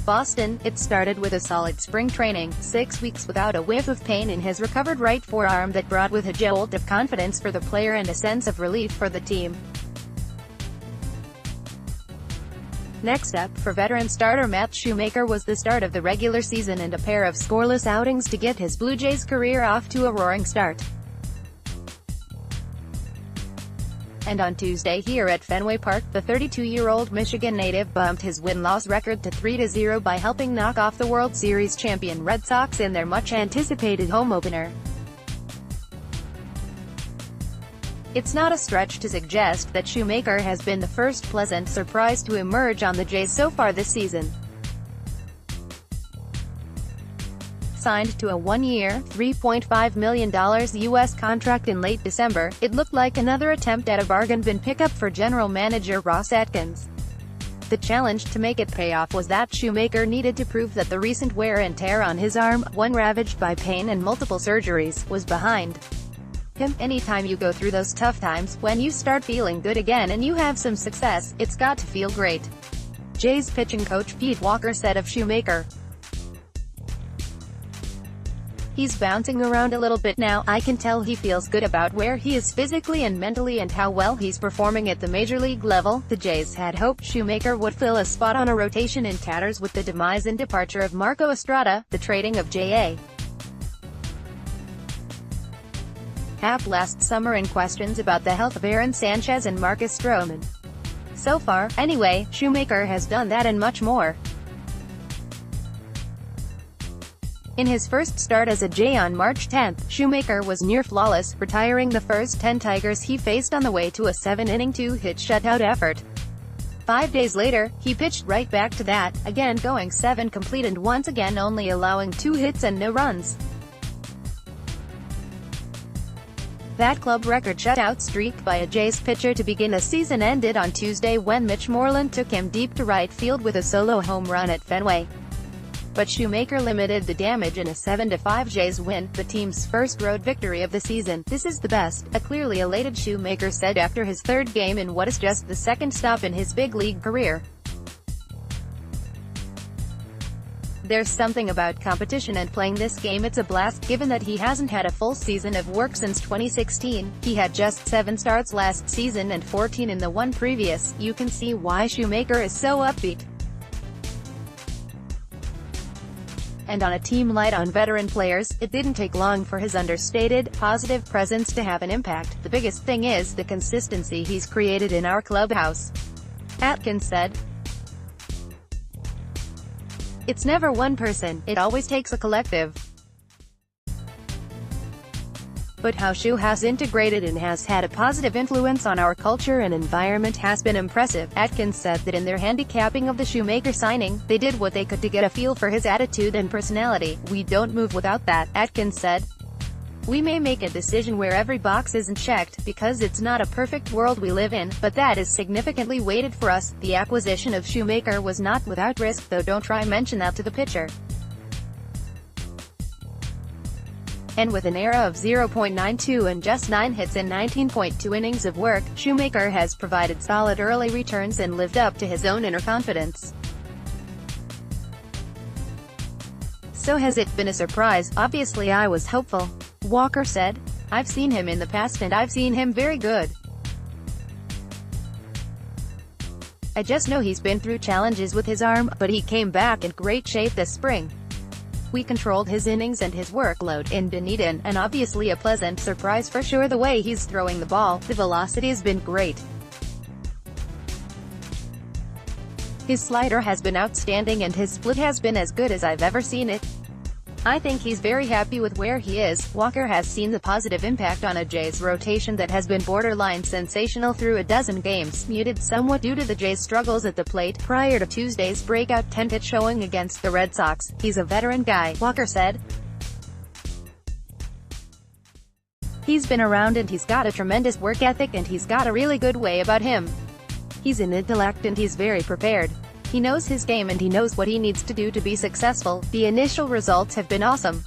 Boston, it started with a solid spring training, 6 weeks without a whiff of pain in his recovered right forearm that brought with a jolt of confidence for the player and a sense of relief for the team. Next up, for veteran starter Matt Shoemaker, was the start of the regular season and a pair of scoreless outings to get his Blue Jays career off to a roaring start. And on Tuesday here at Fenway Park, the 32-year-old Michigan native bumped his win-loss record to 3-0 by helping knock off the World Series champion Red Sox in their much-anticipated home opener. It's not a stretch to suggest that Shoemaker has been the first pleasant surprise to emerge on the Jays so far this season. Signed to a one-year, $3.5 million U.S. contract in late December, it looked like another attempt at a bargain bin pickup for general manager Ross Atkins. The challenge to make it pay off was that Shoemaker needed to prove that the recent wear and tear on his arm, one ravaged by pain and multiple surgeries, was behind him. Anytime you go through those tough times, when you start feeling good again and you have some success, it's got to feel great. Jays pitching coach Pete Walker said of Shoemaker, "He's bouncing around a little bit now. I can tell he feels good about where he is physically and mentally and how well he's performing at the major league level." The Jays had hoped Shoemaker would fill a spot on a rotation in tatters with the demise and departure of Marco Estrada, the trading of J.A. Happ last summer, and questions about the health of Aaron Sanchez and Marcus Stroman. So far, anyway, Shoemaker has done that and much more. In his first start as a Jay on March 10, Shoemaker was near flawless, retiring the first 10 Tigers he faced on the way to a 7-inning 2-hit shutout effort. 5 days later, he pitched right back to that, again going 7 complete and once again only allowing 2 hits and no runs. That club record shutout streak by a Jays pitcher to begin a season ended on Tuesday when Mitch Moreland took him deep to right field with a solo home run at Fenway. But Shoemaker limited the damage in a 7-5 Jays win, the team's first road victory of the season. "This is the best," a clearly elated Shoemaker said after his third game in what is just the second stop in his big league career. "There's something about competition and playing this game. It's a blast." Given that he hasn't had a full season of work since 2016, he had just 7 starts last season and 14 in the one previous, you can see why Shoemaker is so upbeat. And on a team light on veteran players, it didn't take long for his understated, positive presence to have an impact. "The biggest thing is the consistency he's created in our clubhouse," Atkins said. "It's never one person, it always takes a collective. But how Shu has integrated and has had a positive influence on our culture and environment has been impressive." Atkins said that in their handicapping of the Shoemaker signing, they did what they could to get a feel for his attitude and personality. "We don't move without that," Atkins said. "We may make a decision where every box isn't checked, because it's not a perfect world we live in, but that is significantly weighted for us." The acquisition of Shoemaker was not without risk, though. Don't try mention that to the pitcher. And with an ERA of 0.92 and just 9 hits in 19.2 innings of work, Shoemaker has provided solid early returns and lived up to his own inner confidence. "So has it been a surprise? Obviously I was hopeful," Walker said. "I've seen him in the past and I've seen him very good. I just know he's been through challenges with his arm, but he came back in great shape this spring. We controlled his innings and his workload in Dunedin, and obviously a pleasant surprise for sure the way he's throwing the ball. The velocity has been great. His slider has been outstanding and his split has been as good as I've ever seen it. I think he's very happy with where he is." Walker has seen the positive impact on a Jays rotation that has been borderline sensational through a dozen games, muted somewhat due to the Jays' struggles at the plate prior to Tuesday's breakout 10-hit showing against the Red Sox. "He's a veteran guy," Walker said. "He's been around and he's got a tremendous work ethic and he's got a really good way about him. He's an intellect and he's very prepared. He knows his game and he knows what he needs to do to be successful. The initial results have been awesome."